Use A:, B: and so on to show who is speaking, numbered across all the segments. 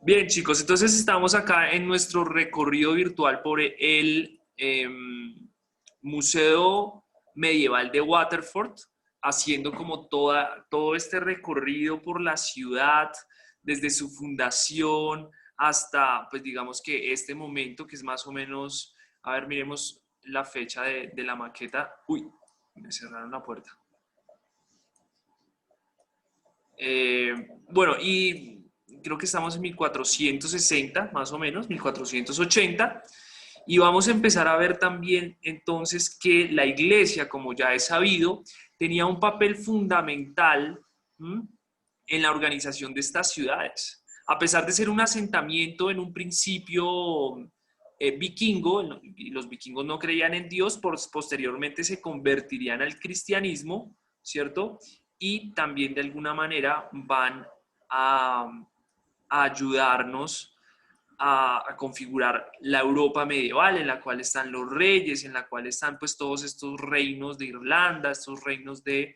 A: Bien, chicos, entonces estamos acá en nuestro recorrido virtual por el Museo Medieval de Waterford, haciendo como todo este recorrido por la ciudad, desde su fundación hasta, pues digamos que este momento, que es más o menos, a ver, miremos la fecha de la maqueta. Uy, me cerraron la puerta. Eh, bueno, y creo que estamos en 1460, más o menos, 1480. Y vamos a empezar a ver también entonces que la iglesia, como ya es sabido, tenía un papel fundamental en la organización de estas ciudades. A pesar de ser un asentamiento en un principio vikingo, y los vikingos no creían en Dios, posteriormente se convertirían al cristianismo, ¿cierto? Y también de alguna manera van a ayudarnos a configurar la Europa medieval, en la cual están los reyes, en la cual están pues todos estos reinos de Irlanda, estos reinos de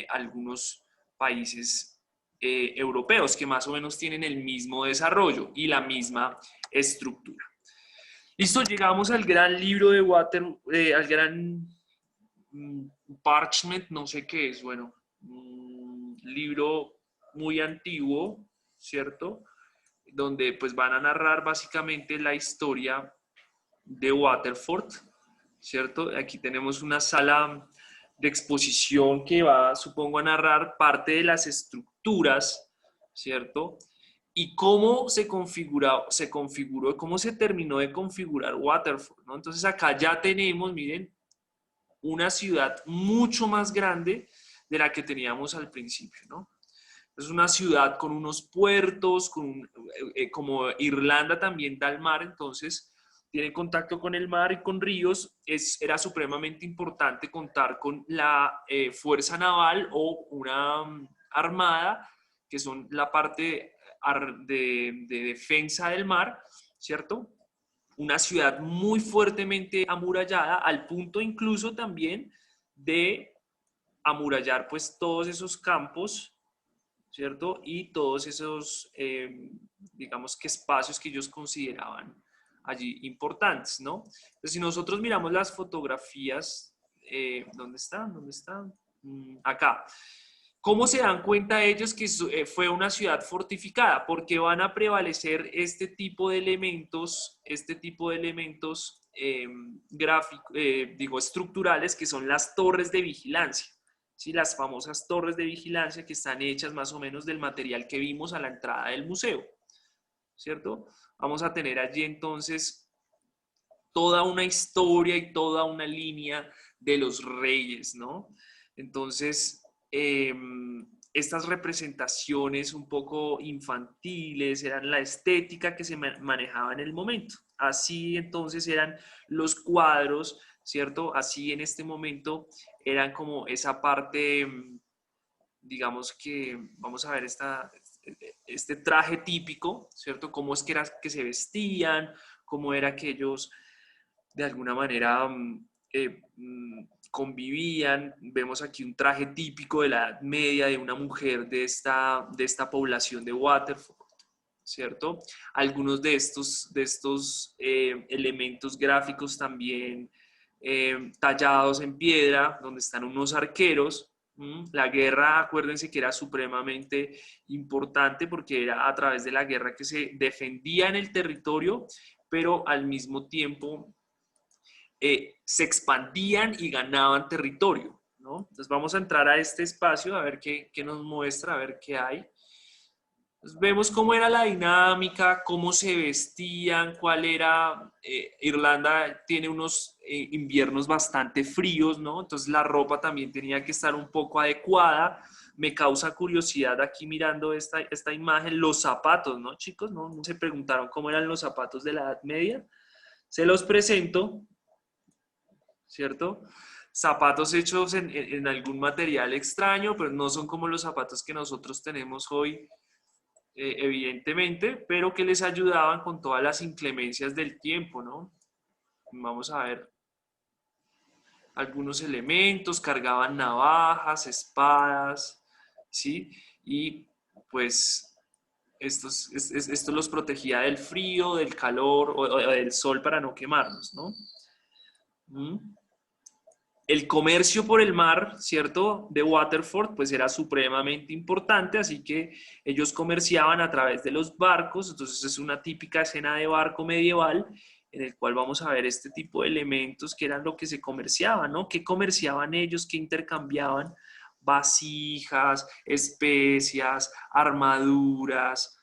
A: algunos países europeos que más o menos tienen el mismo desarrollo y la misma estructura. Listo, llegamos al gran libro de al gran mm, parchment, no sé qué es, bueno, libro muy antiguo, ¿cierto? Donde pues van a narrar básicamente la historia de Waterford, ¿cierto? Aquí tenemos una sala de exposición que va, supongo, a narrar parte de las estructuras, ¿cierto? Y cómo se configuró, cómo se terminó de configurar Waterford, ¿no? Entonces acá ya tenemos, miren, una ciudad mucho más grande de la que teníamos al principio, ¿no? Es una ciudad con unos puertos, como Irlanda también da al mar, entonces tiene contacto con el mar y con ríos. Era supremamente importante contar con la fuerza naval o una armada, que son la parte de defensa del mar, ¿cierto? Una ciudad muy fuertemente amurallada, al punto incluso también de amurallar pues todos esos campos, ¿cierto? Y todos esos, digamos que espacios que ellos consideraban allí importantes, ¿no? Entonces, si nosotros miramos las fotografías, ¿dónde están? ¿Dónde están? Acá. ¿Cómo se dan cuenta ellos que fue una ciudad fortificada? Porque van a prevalecer este tipo de elementos digo, estructurales, que son las torres de vigilancia. ¿Sí? Las famosas torres de vigilancia que están hechas más o menos del material que vimos a la entrada del museo, ¿cierto? Vamos a tener allí entonces toda una historia y toda una línea de los reyes, ¿no? Entonces, estas representaciones un poco infantiles eran la estética que se manejaba en el momento. Así entonces eran los cuadros, ¿cierto? Así en este momento eran como esa parte, digamos que, vamos a ver este traje típico, ¿cierto? Cómo es que era que se vestían, cómo era que ellos de alguna manera convivían. Vemos aquí un traje típico de la Edad Media de una mujer de esta población de Waterford, ¿cierto? Algunos de estos elementos gráficos también tallados en piedra, donde están unos arqueros. La guerra, acuérdense que era supremamente importante porque era a través de la guerra que se defendía en el territorio, pero al mismo tiempo se expandían y ganaban territorio, ¿no? Entonces vamos a entrar a este espacio a ver qué nos muestra, a ver qué hay. Entonces vemos cómo era la dinámica, cómo se vestían, cuál era. Irlanda tiene unos inviernos bastante fríos, ¿no? Entonces la ropa también tenía que estar un poco adecuada. Me causa curiosidad aquí mirando esta imagen, los zapatos, ¿no, chicos? ¿No? ¿No se preguntaron cómo eran los zapatos de la Edad Media? Se los presento, ¿cierto? Zapatos hechos en algún material extraño, pero no son como los zapatos que nosotros tenemos hoy, evidentemente, pero que les ayudaban con todas las inclemencias del tiempo, ¿no? Vamos a ver algunos elementos, cargaban navajas, espadas, ¿sí? Y pues esto los protegía del frío, del calor o del sol para no quemarnos, ¿no? ¿Mm? El comercio por el mar, ¿cierto? De Waterford, pues era supremamente importante, así que ellos comerciaban a través de los barcos, entonces es una típica escena de barco medieval en el cual vamos a ver este tipo de elementos que eran lo que se comerciaba, ¿no? ¿Qué comerciaban ellos? ¿Qué intercambiaban? Vasijas, especias, armaduras,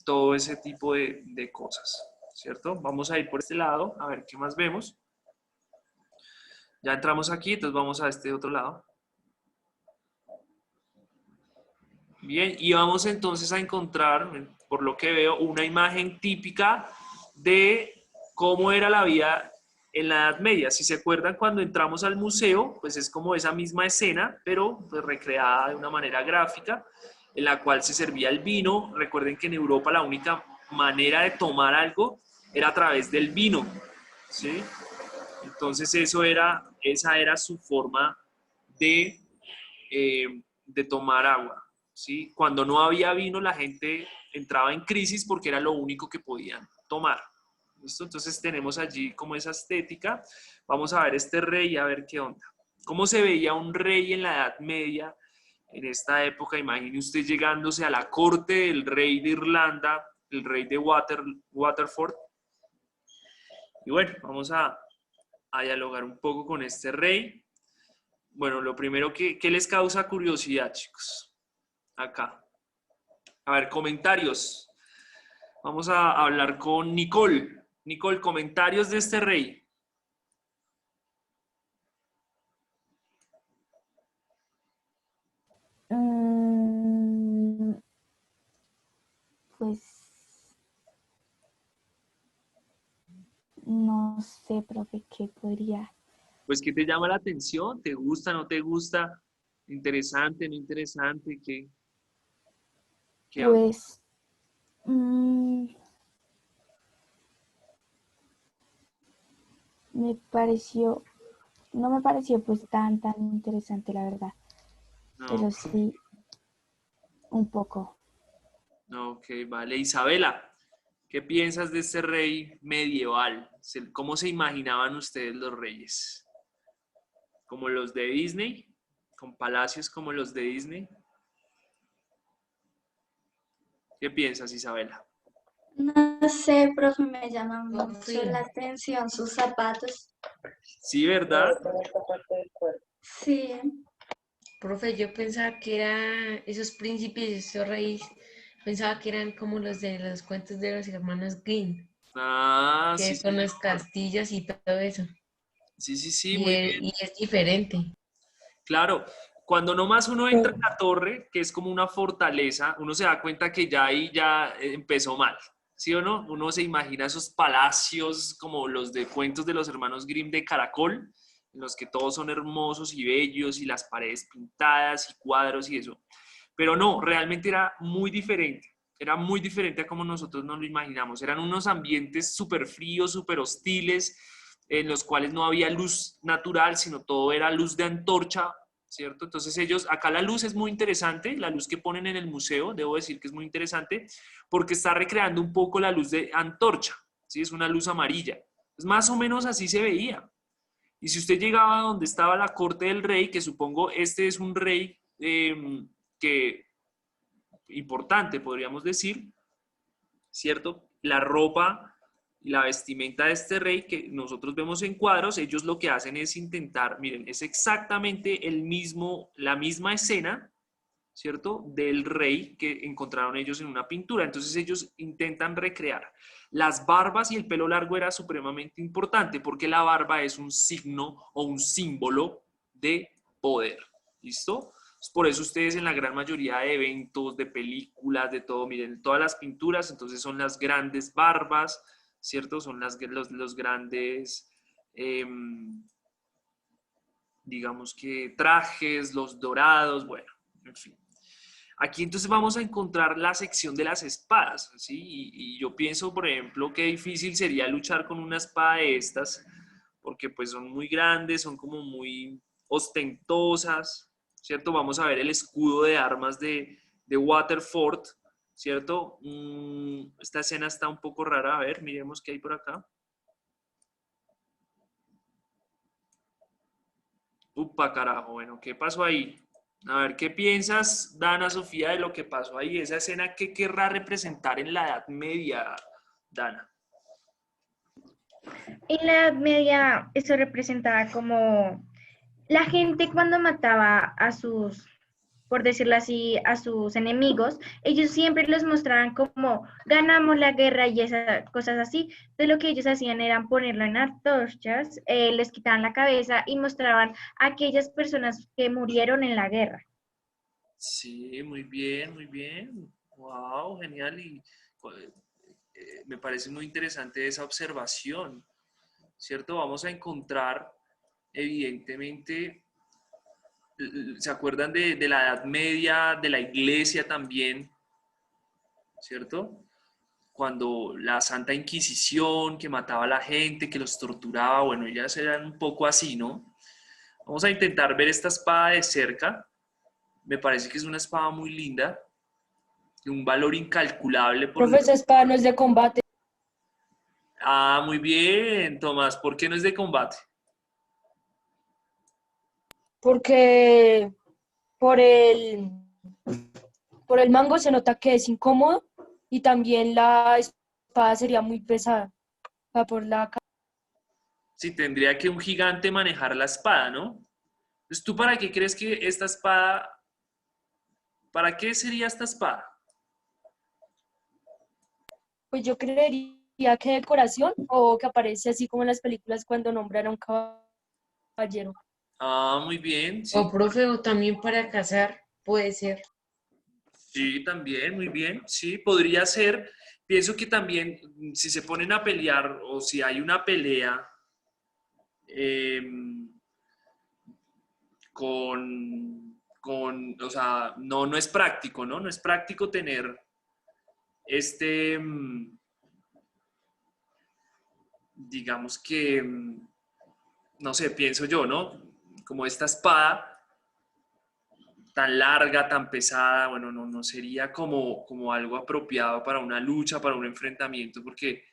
A: todo ese tipo de cosas, ¿cierto? Vamos a ir por este lado, a ver qué más vemos. Ya entramos aquí, entonces vamos a este otro lado. Bien, y vamos entonces a encontrar, por lo que veo, una imagen típica de cómo era la vida en la Edad Media. Si se acuerdan, cuando entramos al museo, pues es como esa misma escena, pero pues recreada de una manera gráfica, en la cual se servía el vino. Recuerden que en Europa la única manera de tomar algo era a través del vino, ¿sí? Entonces esa era su forma de, de tomar agua, ¿sí? Cuando no había vino, la gente entraba en crisis porque era lo único que podían tomar. ¿Listo? Entonces tenemos allí como esa estética. Vamos a ver este rey, a ver qué onda. ¿Cómo se veía un rey en la Edad Media en esta época? Imagine usted llegándose a la corte del rey de Irlanda, el rey de Waterford. Y bueno, vamos a dialogar un poco con este rey. Bueno, lo primero que les causa curiosidad, chicos. Acá. A ver, comentarios. Vamos a hablar con Nicole. Nicole, comentarios de este rey.
B: Mm, pues no sé, profe, qué podría.
A: Pues, ¿qué te llama la atención? ¿Te gusta, no te gusta? ¿Interesante, no interesante? ¿Qué onda?
B: Pues mm, me pareció, no me pareció pues tan interesante la verdad,
A: No,
B: pero sí un poco.
A: no, ok, vale. Isabela, ¿qué piensas de este rey medieval? ¿Cómo se imaginaban ustedes los reyes? ¿Como los de Disney? ¿Con palacios como los de Disney? ¿Qué piensas, Isabela?
C: No sé, profe, me llama mucho la atención sus zapatos.
A: Sí, ¿verdad?
C: Sí,
D: Profe, yo pensaba que eran esos príncipes, esos reyes, pensaba que eran como los de los cuentos de los hermanos Grimm,
A: Ah, sí,
D: que
A: sí,
D: son los castillos y todo eso.
A: sí, sí, sí,
D: Y
A: muy
D: es,
A: bien.
D: y es diferente.
A: Claro, cuando nomás uno entra en la torre, que es como una fortaleza, uno se da cuenta que ya ahí ya empezó mal, ¿sí o no? Uno se imagina esos palacios como los de cuentos de los hermanos Grimm de Caracol, en los que todos son hermosos y bellos y las paredes pintadas y cuadros y eso. Pero no, realmente era muy diferente a como nosotros nos lo imaginamos. Eran unos ambientes súper fríos, súper hostiles, en los cuales no había luz natural, sino todo era luz de antorcha, ¿cierto? Entonces ellos, acá la luz es muy interesante, la luz que ponen en el museo, debo decir que es muy interesante, porque está recreando un poco la luz de antorcha, ¿sí? Es una luz amarilla. Es más o menos así se veía. Y si usted llegaba a donde estaba la corte del rey, que supongo este es un rey que importante, podríamos decir, ¿cierto? La ropa y la vestimenta de este rey que nosotros vemos en cuadros, ellos lo que hacen es intentar, miren, es exactamente la misma escena, ¿cierto? Del rey que encontraron ellos en una pintura. Entonces ellos intentan recrear. Las barbas y el pelo largo era supremamente importante porque la barba es un signo o un símbolo de poder. ¿Listo? Por eso ustedes en la gran mayoría de eventos, de películas, de todo, miren, todas las pinturas, entonces son las grandes barbas, ¿cierto? Son los grandes, eh, digamos que trajes, los dorados, bueno, en fin. Aquí entonces vamos a encontrar la sección de las espadas, ¿sí? Y yo pienso, por ejemplo, qué difícil sería luchar con una espada de estas, porque pues son muy grandes, son como muy ostentosas, ¿cierto? Vamos a ver el escudo de armas de Waterford, ¿cierto? Esta escena está un poco rara. A ver, miremos qué hay por acá. Upa, carajo. Bueno, ¿qué pasó ahí? A ver, ¿qué piensas, Dana, Sofía, de lo que pasó ahí? Esa escena, ¿qué querrá representar en la Edad Media, Dana?
E: En la Edad Media eso representaba como la gente cuando mataba a sus, por decirlo así, a sus enemigos, ellos siempre los mostraban como ganamos la guerra y esas cosas así. Entonces lo que ellos hacían era ponerlo en antorchas, les quitaban la cabeza y mostraban a aquellas personas que murieron en la guerra.
A: Sí, muy bien, muy bien. Wow, genial. Y me parece muy interesante esa observación, ¿cierto? Vamos a encontrar, evidentemente, ¿se acuerdan de la Edad Media, de la Iglesia también, ¿cierto? Cuando la Santa Inquisición, que mataba a la gente, que los torturaba, bueno, ellas eran un poco así, ¿no? Vamos a intentar ver esta espada de cerca. Me parece que es una espada muy linda, de un valor incalculable.
F: Profe, esa espada no es de combate.
A: Ah, muy bien, Tomás. ¿Por qué no es de combate?
F: Porque por el, por el mango se nota que es incómodo y también la espada sería muy pesada. O sea, por la
A: Sí, tendría que un gigante manejar la espada, ¿no? Entonces, ¿tú para qué crees que esta espada, para qué sería esta espada?
F: Pues yo creería que decoración o que aparece así como en las películas cuando nombran a un caballero.
A: Ah, muy bien,
D: O
A: sí.
D: profe, o también para cazar, puede ser.
A: Sí, también, muy bien. Sí, podría ser. Pienso que también, si se ponen a pelear o si hay una pelea eh, o sea, no es práctico, ¿no? No es práctico tener este, digamos que, no sé, pienso yo, ¿no? Como esta espada tan larga, tan pesada, bueno, no sería como algo apropiado para una lucha, para un enfrentamiento, porque,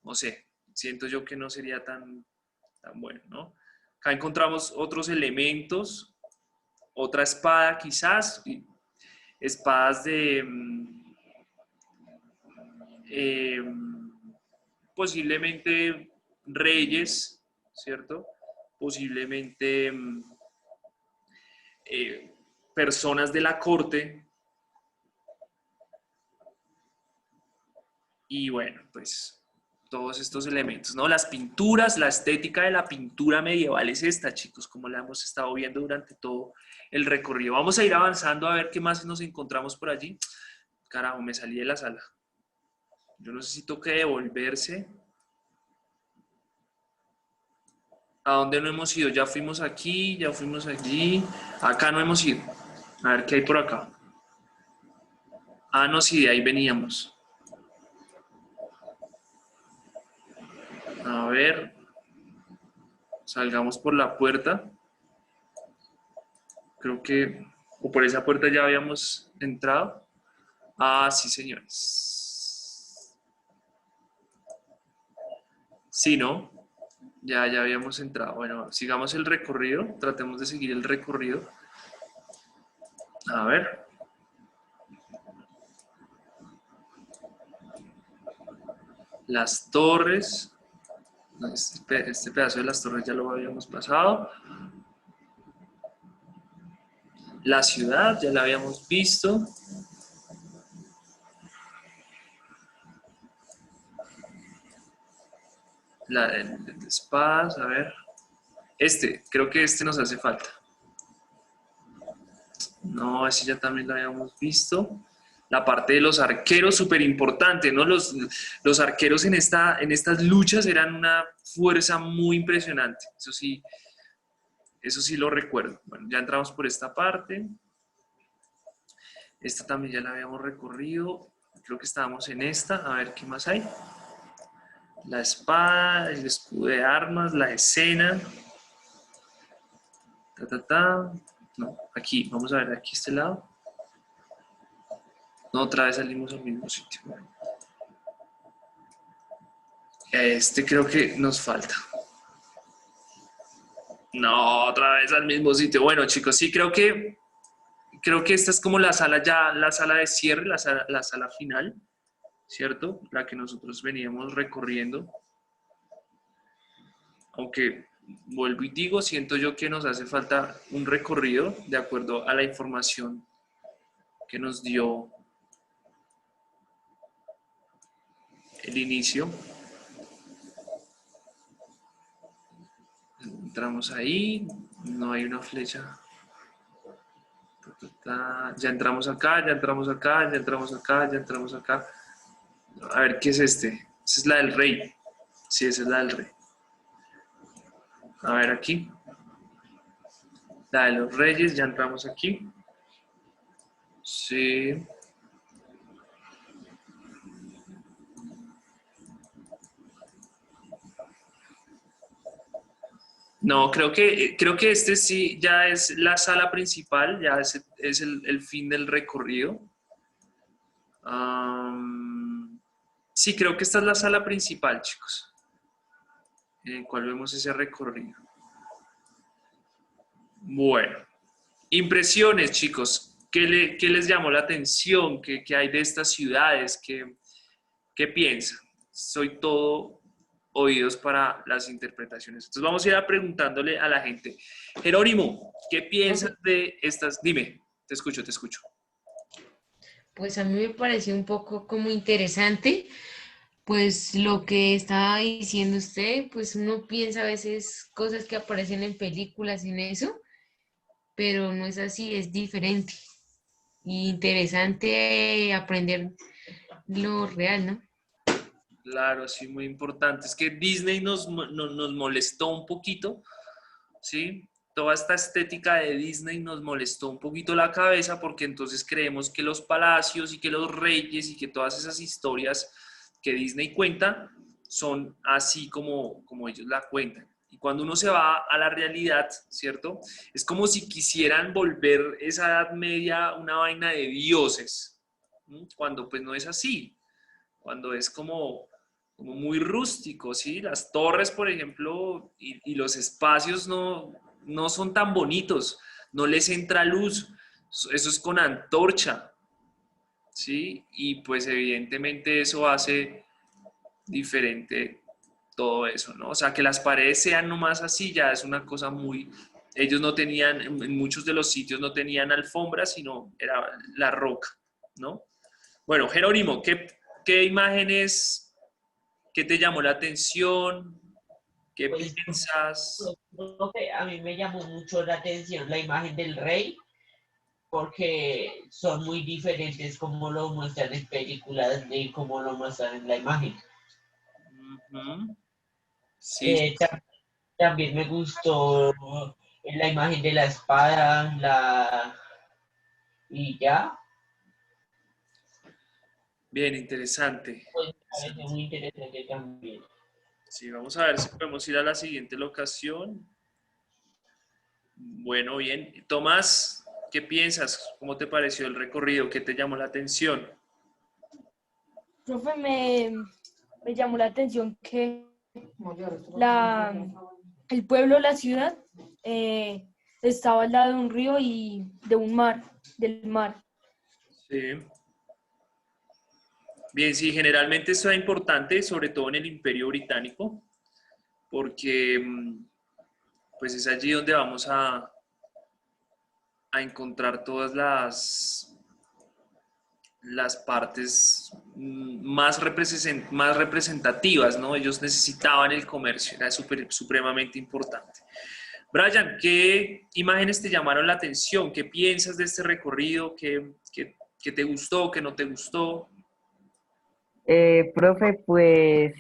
A: no sé, siento yo que no sería tan bueno, ¿no? Acá encontramos otros elementos, otra espada quizás, espadas de eh, posiblemente reyes, ¿cierto? Posiblemente eh, personas de la corte. Y bueno, pues todos estos elementos, ¿no? Las pinturas, la estética de la pintura medieval es esta, chicos, como la hemos estado viendo durante todo el recorrido. Vamos a ir avanzando a ver qué más nos encontramos por allí. Carajo, me salí de la sala. Yo no sé si toque devolverse. ¿A dónde no hemos ido? Ya fuimos aquí, ya fuimos allí. Acá no hemos ido. A ver qué hay por acá. Ah, no, sí, de ahí veníamos. A ver, salgamos por la puerta. Creo que, o por esa puerta ya habíamos entrado. Ah, sí, señores. Sí, ¿no? Ya habíamos entrado. Bueno, sigamos el recorrido. Tratemos de seguir el recorrido. A ver. Las torres. Este pedazo de las torres ya lo habíamos pasado. La ciudad ya la habíamos visto. La de espadas, a ver. Creo que este nos hace falta. No, ese ya también lo habíamos visto. La parte de los arqueros, súper importante, ¿no? Los arqueros en estas luchas eran una fuerza muy impresionante. Eso sí lo recuerdo. Bueno, ya entramos por esta parte. Esta también ya la habíamos recorrido. Creo que estábamos en esta. A ver, ¿qué más hay? La espada, el escudo de armas, la escena. No, aquí, vamos a ver, aquí este lado. No, otra vez salimos al mismo sitio. Este creo que nos falta. No, otra vez al mismo sitio. Bueno, chicos, sí, creo que esta es como la sala ya, la sala de cierre, la sala final, ¿cierto? La que nosotros veníamos recorriendo. Aunque vuelvo y digo, siento yo que nos hace falta un recorrido de acuerdo a la información que nos dio el inicio. Entramos ahí, no hay una flecha. Ya entramos acá, ya entramos acá, ya entramos acá, ya entramos acá. A ver, ¿qué es este? Esa es la del rey. Sí, esa es la del rey. A ver aquí. La de los reyes, ya entramos aquí. Sí. No, creo que este sí ya es la sala principal, ya es el fin del recorrido. Sí, creo que esta es la sala principal, chicos, en el cual vemos ese recorrido. Bueno, impresiones, chicos. ¿Qué les llamó la atención? ¿Qué hay de estas ciudades? ¿Qué piensan? Soy todo oídos para las interpretaciones. Entonces vamos a ir preguntándole a la gente. Jerónimo, ¿qué piensas de estas? Dime, te escucho, te escucho.
D: Pues a mí me pareció un poco como interesante, pues lo que estaba diciendo usted, pues uno piensa a veces cosas que aparecen en películas en eso, pero no es así, es diferente. Y interesante aprender lo real, ¿no?
A: Claro, sí, muy importante. Es que Disney nos molestó un poquito, ¿sí? Toda esta estética de Disney nos molestó un poquito la cabeza porque entonces creemos que los palacios y que los reyes y que todas esas historias que Disney cuenta son así como ellos la cuentan. Y cuando uno se va a la realidad, ¿cierto? Es como si quisieran volver esa Edad Media una vaina de dioses, ¿sí? Cuando pues no es así, cuando es como muy rústico, ¿sí? Las torres, por ejemplo, y los espacios no son tan bonitos, no les entra luz, eso es con antorcha, ¿sí? Y pues evidentemente eso hace diferente todo eso, ¿no? O sea, que las paredes sean nomás así ya es una cosa muy... Ellos no tenían, en muchos de los sitios no tenían alfombras, sino era la roca, ¿no? Bueno, Jerónimo, ¿qué imágenes, qué te llamó la atención? ¿Qué
G: Pues,
A: piensas?
G: profe, a mí me llamó mucho la atención la imagen del rey, porque son muy diferentes como lo muestran en películas de cómo lo muestran en la imagen.
A: Ujú. Sí,
G: También me gustó la imagen de la espada, y ya,
A: bien, interesante.
G: pues me parece muy interesante también.
A: Sí, vamos a ver si podemos ir a la siguiente locación. Bueno, bien. Tomás, ¿qué piensas? ¿Cómo te pareció el recorrido? ¿Qué te llamó la atención?
F: Profe, me llamó la atención que la, el pueblo, la ciudad, estaba al lado de un río y de un mar, del mar.
A: Sí. Bien, sí, generalmente esto es importante, sobre todo en el Imperio Británico, porque pues es allí donde vamos a encontrar todas las partes más representativas, ¿no? Ellos necesitaban el comercio, era supremamente importante. Brian, ¿qué imágenes te llamaron la atención? ¿Qué piensas de este recorrido? ¿Qué te gustó? ¿Qué no te gustó?
H: Profe, pues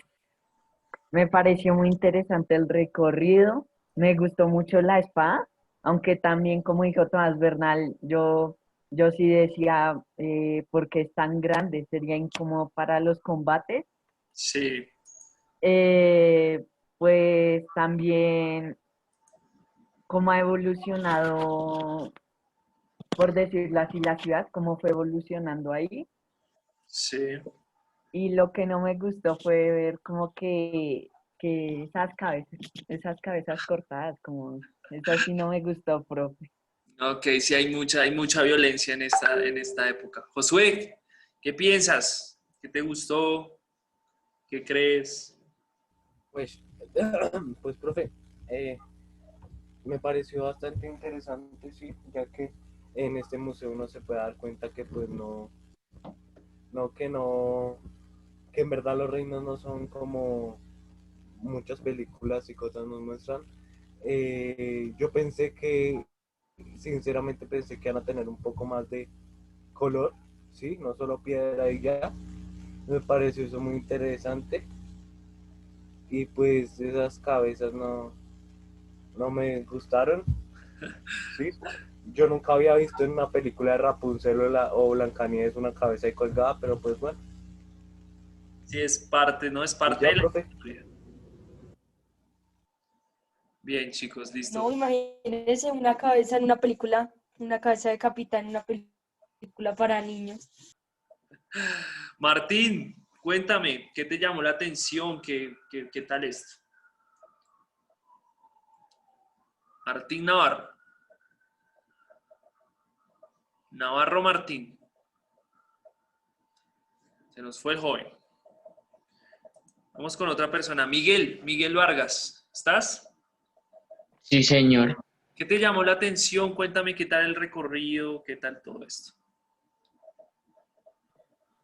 H: me pareció muy interesante el recorrido, me gustó mucho la espada, aunque también, como dijo Tomás Bernal, yo sí decía, porque es tan grande, sería incómodo para los combates.
A: Sí,
H: Eh, pues también cómo ha evolucionado, por decirlo así, la ciudad, cómo fue evolucionando ahí.
A: Sí.
H: Y lo que no me gustó fue ver como que esas cabezas cortadas, como eso sí no me gustó, profe.
A: Ok, sí hay mucha violencia en esta época. Josué, ¿qué piensas? ¿Qué te gustó? ¿Qué crees?
I: Pues, pues profe, eh, me pareció bastante interesante, sí, ya que en este museo uno se puede dar cuenta que pues no, que en verdad los reinos no son como muchas películas y cosas nos muestran. Yo pensé que, sinceramente pensé que van a tener un poco más de color, sí, no solo piedra y ya. Me pareció eso muy interesante y pues esas cabezas no me gustaron, sí. Yo nunca había visto en una película de Rapunzel o Blancanieves una cabeza ahí colgada, pero pues bueno.
A: Sí, es parte, ¿no? Es
I: Y
A: parte
I: ya,
A: de la
I: profe.
A: historia. Bien, chicos, listo.
F: No, imagínense una cabeza en una película, una cabeza de capitán en una película para niños.
A: Martín, cuéntame, ¿qué te llamó la atención? ¿Qué tal esto? Martín Navarro. Navarro Martín. Se nos fue el joven. Vamos con otra persona. Miguel Vargas. ¿Estás?
J: Sí, señor.
A: ¿Qué te llamó la atención? Cuéntame qué tal el recorrido, qué tal todo esto.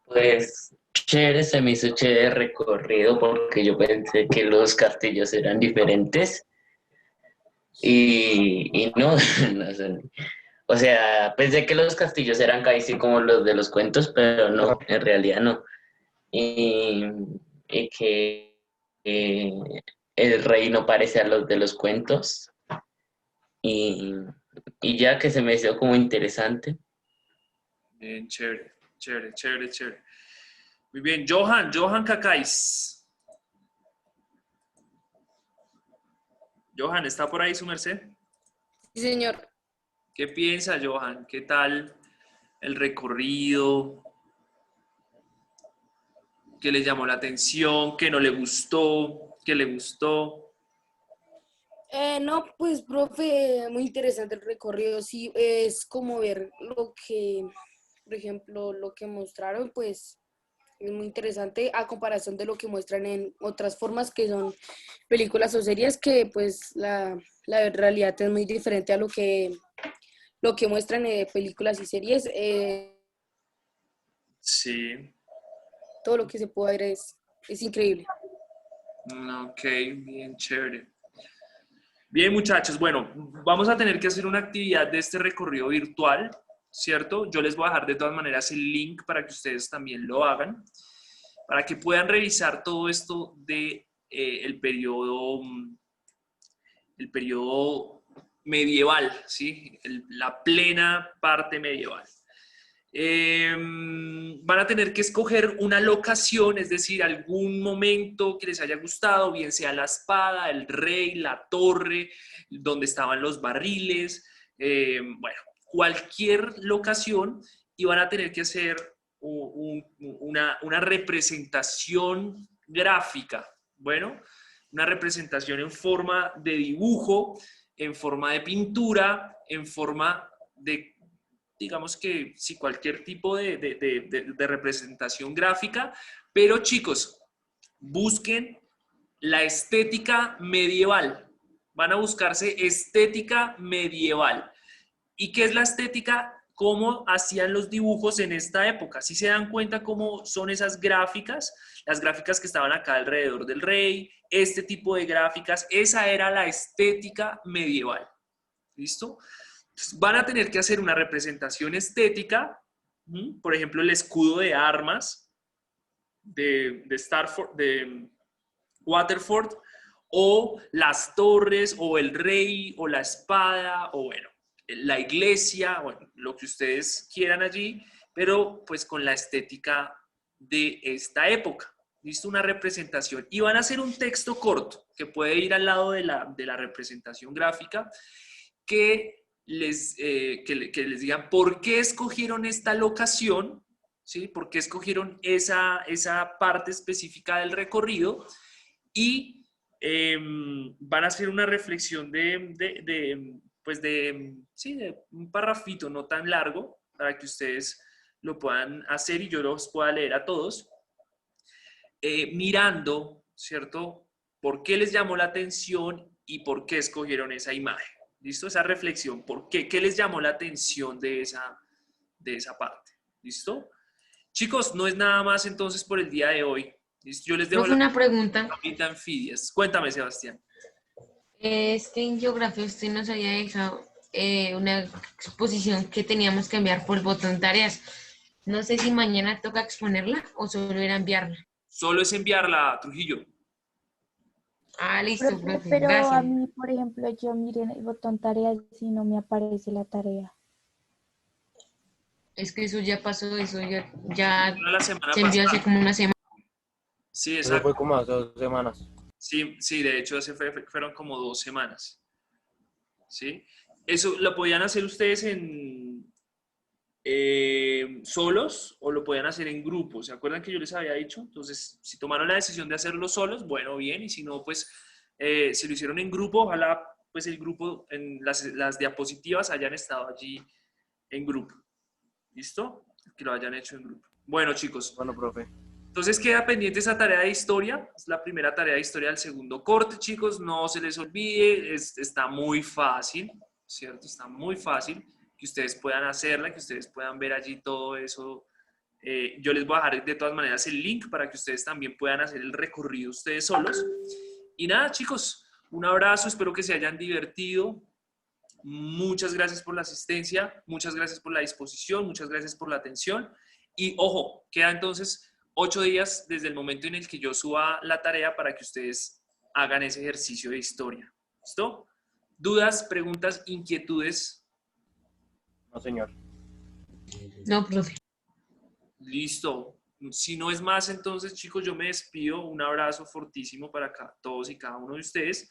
J: Pues chévere, se me hizo chévere el recorrido porque yo pensé que los castillos eran diferentes y no, no son. O sea, pensé que los castillos eran casi como los de los cuentos, pero no, en realidad no. Y, y que eh, el rey no parece a los de los cuentos y, y ya que se me hizo como interesante.
A: Bien, chévere, chévere, chévere, chévere. Muy bien, Johan Cacáis. Johan, ¿está por ahí su merced?
K: Sí, señor.
A: ¿Qué piensa, Johan? ¿Qué tal el recorrido? ¿Qué le llamó la atención? ¿Qué no le gustó? ¿Qué le gustó?
K: No, pues, profe, muy interesante el recorrido. Sí, es como ver lo que, por ejemplo, lo que mostraron, pues, es muy interesante a comparación de lo que muestran en otras formas que son películas o series que, pues, la realidad es muy diferente a lo que muestran en películas y series.
A: Sí.
K: Todo lo que se puede ver es increíble.
A: Ok, bien, chévere. Bien, muchachos, bueno, vamos a tener que hacer una actividad de este recorrido virtual, ¿cierto? Yo les voy a dejar de todas maneras el link para que ustedes también lo hagan, para que puedan revisar todo esto de el periodo medieval, ¿sí? La plena parte medieval. Van a tener que escoger una locación, es decir, algún momento que les haya gustado, bien sea la espada, el rey, la torre, donde estaban los barriles, bueno, cualquier locación, y van a tener que hacer una representación gráfica, bueno, una representación en forma de dibujo, en forma de pintura, en forma de, digamos que sí, cualquier tipo de representación gráfica, pero chicos, busquen la estética medieval. Van a buscarse estética medieval. ¿Y qué es la estética? ¿Cómo hacían los dibujos en esta época? Si se dan cuenta cómo son esas gráficas, las gráficas que estaban acá alrededor del rey, este tipo de gráficas, esa era la estética medieval. ¿Listo? Van a tener que hacer una representación estética, por ejemplo, el escudo de armas de Waterford, o las torres, o el rey, o la espada, o bueno, la iglesia, bueno, lo que ustedes quieran allí, pero pues con la estética de esta época. ¿Listo? Una representación. Y van a hacer un texto corto que puede ir al lado de la representación gráfica que les digan por qué escogieron esta locación, ¿sí? ¿Por qué escogieron esa parte específica del recorrido? Y van a hacer una reflexión sí, de un parrafito no tan largo para que ustedes lo puedan hacer y yo los pueda leer a todos, mirando, ¿cierto? ¿Por qué les llamó la atención y por qué escogieron esa imagen? ¿Listo? Esa reflexión, ¿por qué? ¿Qué les llamó la atención de esa parte? ¿Listo? Chicos, no es nada más entonces por el día de hoy. ¿Listo? Yo les dejo
D: Profe, una pregunta.
A: ahorita en Fidias. Cuéntame, Sebastián.
D: Es que en geografía usted nos había dejado una exposición que teníamos que enviar por el botón tareas. No sé si mañana toca exponerla o solo era enviarla.
A: Solo es enviarla a Trujillo.
D: Ah, listo,
B: Profe,
D: profe.
B: pero a
D: Gracias.
B: mí, por ejemplo, yo miré en el botón tareas y no me aparece la tarea.
D: Es que eso ya pasó, eso ya
A: La semana
D: se envió hace
A: pasada.
D: como una semana.
A: Sí,
I: Eso
A: exacto.
I: fue como hace 2 semanas.
A: Sí, sí, de hecho fueron como 2 semanas. ¿Sí? Eso lo podían hacer ustedes solos o lo podían hacer en grupos. ¿Se acuerdan que yo les había dicho? Entonces, si tomaron la decisión de hacerlo solos, bueno, bien, y si no, pues si lo hicieron en grupo, ojalá pues el grupo, en las diapositivas hayan estado allí en grupo. ¿Listo? Que lo hayan hecho en grupo. Bueno, chicos.
I: Bueno, profe.
A: Entonces queda pendiente esa tarea de historia, es la primera tarea de historia del segundo corte, chicos, no se les olvide, está muy fácil, ¿cierto? Está muy fácil que ustedes puedan hacerla, que ustedes puedan ver allí todo eso. Yo les voy a dejar de todas maneras el link para que ustedes también puedan hacer el recorrido ustedes solos. Y nada, chicos, un abrazo, espero que se hayan divertido. Muchas gracias por la asistencia, muchas gracias por la disposición, muchas gracias por la atención. Y ojo, queda entonces 8 días desde el momento en el que yo suba la tarea para que ustedes hagan ese ejercicio de historia. ¿Listo? ¿Dudas, preguntas, inquietudes?
I: No, señor.
D: No, profe.
A: Listo. Si no es más, entonces, chicos, yo me despido. Un abrazo fortísimo para todos y cada uno de ustedes.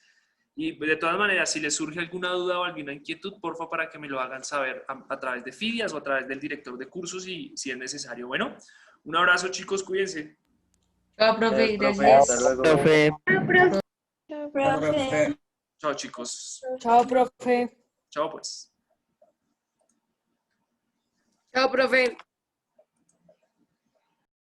A: Y de todas maneras, si les surge alguna duda o alguna inquietud, porfa, para que me lo hagan saber a través de Fidias o a través del director de cursos si es necesario. Bueno, un abrazo, chicos, cuídense.
D: Chao, profe.
I: Profe,
D: Gracias.
I: hasta luego.
H: Profe.
C: Profe.
A: Chao, chicos.
F: Chao, profe.
A: Chao, pues.
K: Chao, profe.